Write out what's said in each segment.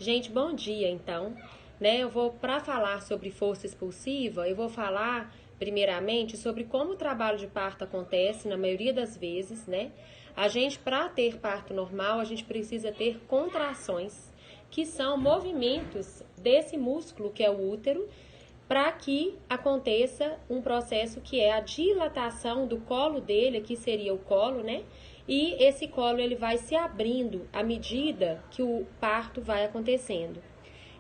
Gente, bom dia então, né? Para falar sobre força expulsiva, eu vou falar primeiramente sobre como o trabalho de parto acontece na maioria das vezes, né? Para ter parto normal, a gente precisa ter contrações, que são movimentos desse músculo que é o útero, para que aconteça um processo que é a dilatação do colo dele, aqui seria o colo, né? E esse colo ele vai se abrindo à medida que o parto vai acontecendo.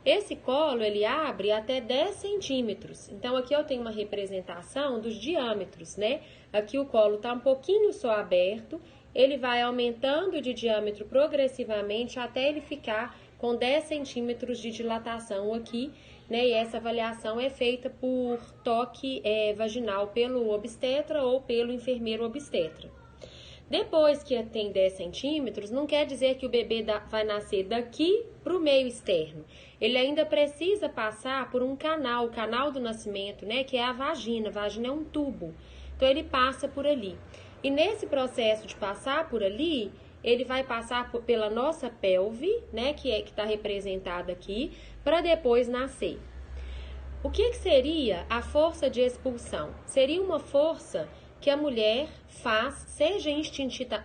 Esse colo ele abre até 10 centímetros. Então aqui eu tenho uma representação dos diâmetros, né? Aqui o colo está um pouquinho só aberto, ele vai aumentando de diâmetro progressivamente até ele ficar com 10 centímetros de dilatação aqui, né? E essa avaliação é feita por toque vaginal pelo obstetra ou pelo enfermeiro obstetra. Depois que tem 10 centímetros, não quer dizer que o bebê vai nascer daqui para o meio externo. Ele ainda precisa passar por um canal, o canal do nascimento, né? Que é a vagina. A vagina é um tubo. Então, ele passa por ali. E nesse processo de passar por ali, ele vai passar pela nossa pelve, né? Que está representada aqui, para depois nascer. O que seria a força de expulsão? Seria uma força que a mulher faz, seja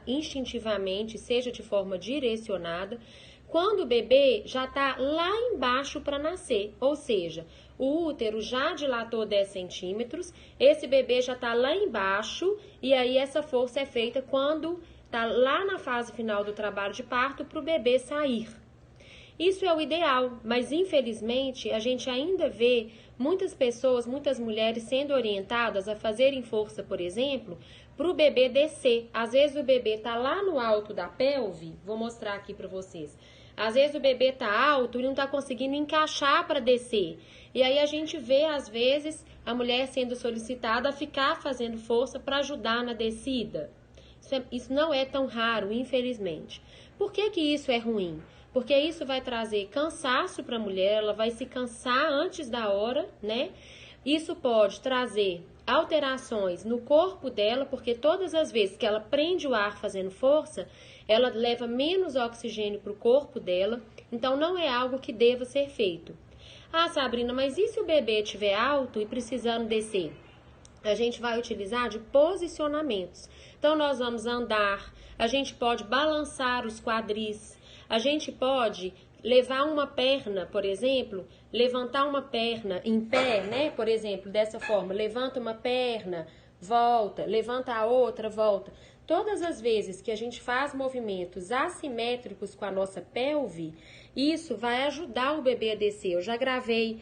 instintivamente, seja de forma direcionada, quando o bebê já está lá embaixo para nascer. Ou seja, o útero já dilatou 10 centímetros, esse bebê já está lá embaixo, e aí essa força é feita quando está lá na fase final do trabalho de parto para o bebê sair. Isso é o ideal, mas infelizmente a gente ainda vê muitas pessoas, muitas mulheres sendo orientadas a fazerem força, por exemplo, para o bebê descer. Às vezes o bebê está lá no alto da pelve, vou mostrar aqui para vocês. Às vezes o bebê está alto e não está conseguindo encaixar para descer. E aí a gente vê, às vezes, a mulher sendo solicitada a ficar fazendo força para ajudar na descida. Isso não é tão raro, infelizmente. Por que isso é ruim? Porque isso vai trazer cansaço para a mulher, ela vai se cansar antes da hora, né? Isso pode trazer alterações no corpo dela, porque todas as vezes que ela prende o ar fazendo força, ela leva menos oxigênio para o corpo dela, então não é algo que deva ser feito. Ah, Sabrina, mas e se o bebê estiver alto e precisando descer? A gente vai utilizar de posicionamentos. Então, nós vamos andar, a gente pode balançar os quadris, a gente pode levar uma perna, por exemplo, levantar uma perna em pé, né? Por exemplo, dessa forma, levanta uma perna, volta, levanta a outra, volta. Todas as vezes que a gente faz movimentos assimétricos com a nossa pelve, isso vai ajudar o bebê a descer. Eu já gravei,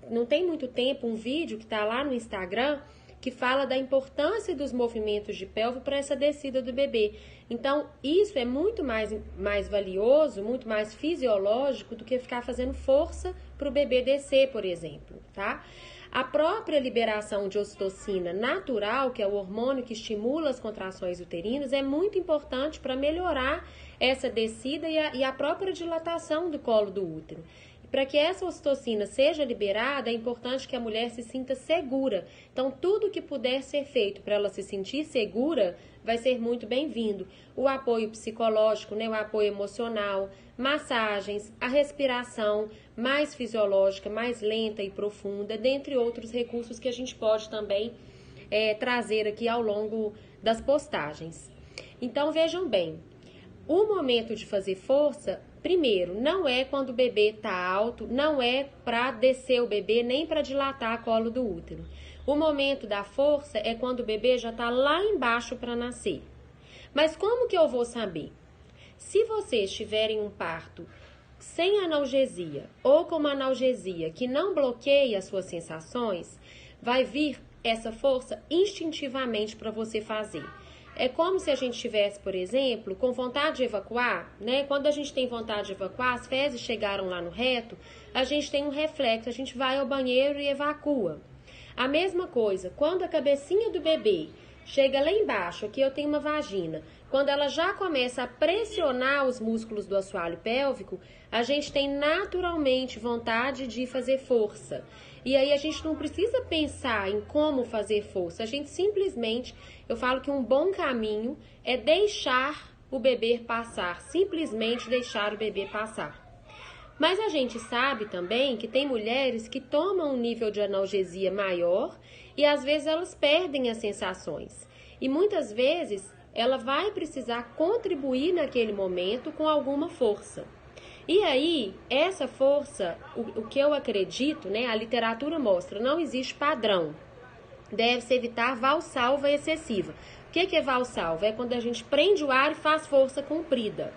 não tem muito tempo, um vídeo que está lá no Instagram, que fala da importância dos movimentos de pelve para essa descida do bebê. Então, isso é muito mais valioso, muito mais fisiológico do que ficar fazendo força para o bebê descer, por exemplo, tá? A própria liberação de ocitocina natural, que é o hormônio que estimula as contrações uterinas, é muito importante para melhorar essa descida e a própria dilatação do colo do útero. Para que essa ocitocina seja liberada, é importante que a mulher se sinta segura. Então, tudo que puder ser feito para ela se sentir segura vai ser muito bem-vindo. O apoio psicológico, né, o apoio emocional, massagens, a respiração mais fisiológica, mais lenta e profunda, dentre outros recursos que a gente pode também trazer aqui ao longo das postagens. Então, vejam bem, o momento de fazer força, primeiro, não é quando o bebê está alto, não é para descer o bebê, nem para dilatar o colo do útero. O momento da força é quando o bebê já está lá embaixo para nascer. Mas como que eu vou saber? Se vocês tiverem um parto sem analgesia ou com uma analgesia que não bloqueia as suas sensações, vai vir essa força instintivamente para você fazer. É como se a gente tivesse, por exemplo, com vontade de evacuar, né? Quando a gente tem vontade de evacuar, as fezes chegaram lá no reto, a gente tem um reflexo, a gente vai ao banheiro e evacua. A mesma coisa, quando a cabecinha do bebê chega lá embaixo, aqui eu tenho uma vagina, quando ela já começa a pressionar os músculos do assoalho pélvico, a gente tem naturalmente vontade de fazer força. E aí a gente não precisa pensar em como fazer força, a gente simplesmente, eu falo que um bom caminho é deixar o bebê passar, simplesmente deixar o bebê passar. Mas a gente sabe também que tem mulheres que tomam um nível de analgesia maior e às vezes elas perdem as sensações. E muitas vezes ela vai precisar contribuir naquele momento com alguma força. E aí, essa força, o que eu acredito, né, a literatura mostra, não existe padrão. Deve-se evitar valsalva excessiva. O que é valsalva? É quando a gente prende o ar e faz força comprida.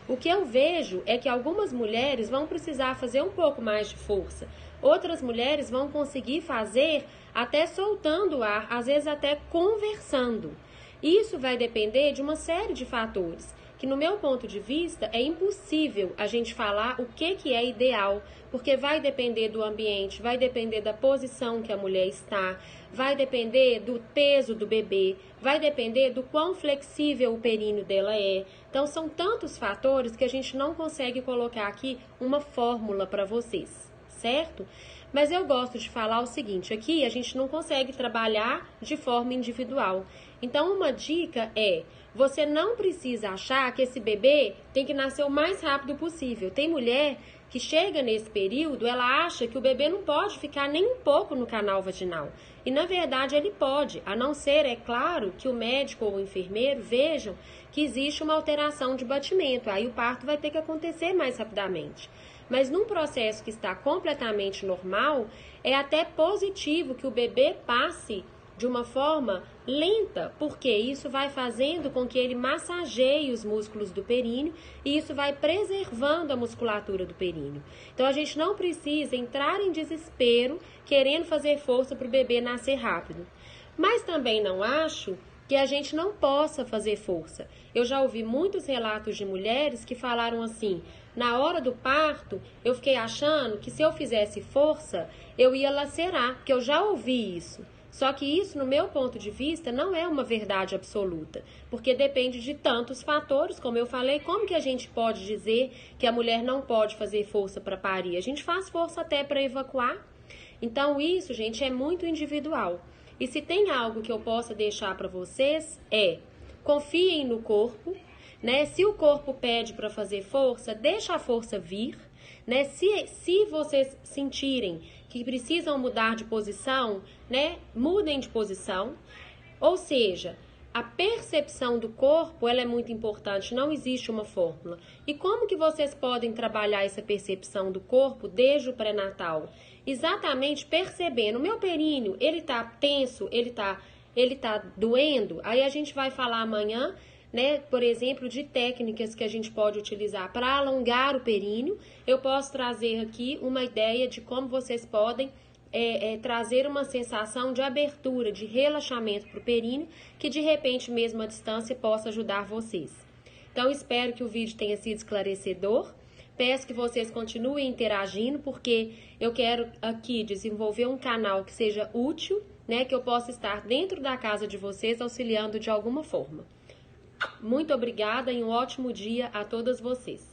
O que eu vejo é que algumas mulheres vão precisar fazer um pouco mais de força. Outras mulheres vão conseguir fazer até soltando o ar, às vezes até conversando. Isso vai depender de uma série de fatores, que no meu ponto de vista é impossível a gente falar o que é ideal, porque vai depender do ambiente, vai depender da posição que a mulher está, vai depender do peso do bebê, vai depender do quão flexível o períneo dela é. Então são tantos fatores que a gente não consegue colocar aqui uma fórmula para vocês, certo? Mas eu gosto de falar o seguinte, aqui a gente não consegue trabalhar de forma individual. Então uma dica é, você não precisa achar que esse bebê tem que nascer o mais rápido possível. Tem mulher que chega nesse período, ela acha que o bebê não pode ficar nem um pouco no canal vaginal. E na verdade ele pode, a não ser, é claro, que o médico ou o enfermeiro vejam que existe uma alteração de batimento. Aí o parto vai ter que acontecer mais rapidamente. Mas num processo que está completamente normal, é até positivo que o bebê passe de uma forma lenta, porque isso vai fazendo com que ele massageie os músculos do períneo e isso vai preservando a musculatura do períneo. Então a gente não precisa entrar em desespero querendo fazer força para o bebê nascer rápido. Mas também não acho que a gente não possa fazer força. Eu já ouvi muitos relatos de mulheres que falaram assim, na hora do parto, eu fiquei achando que se eu fizesse força, eu ia lacerar, porque eu já ouvi isso. Só que isso, no meu ponto de vista, não é uma verdade absoluta, porque depende de tantos fatores, como eu falei, como que a gente pode dizer que a mulher não pode fazer força para parir? A gente faz força até para evacuar. Então isso, gente, é muito individual. E se tem algo que eu possa deixar para vocês confiem no corpo, né? Se o corpo pede para fazer força, deixa a força vir, né? Se vocês sentirem que precisam mudar de posição, né? Mudem de posição. Ou seja, a percepção do corpo, ela é muito importante, não existe uma fórmula. E como que vocês podem trabalhar essa percepção do corpo desde o pré-natal? Exatamente percebendo, o meu períneo, ele tá tenso, ele tá doendo? Aí a gente vai falar amanhã, né, por exemplo, de técnicas que a gente pode utilizar para alongar o períneo. Eu posso trazer aqui uma ideia de como vocês podem trazer uma sensação de abertura, de relaxamento para o períneo, que de repente mesmo à distância possa ajudar vocês. Então espero que o vídeo tenha sido esclarecedor. Peço que vocês continuem interagindo, porque eu quero aqui desenvolver um canal que seja útil, né, que eu possa estar dentro da casa de vocês auxiliando de alguma forma. Muito obrigada e um ótimo dia a todas vocês.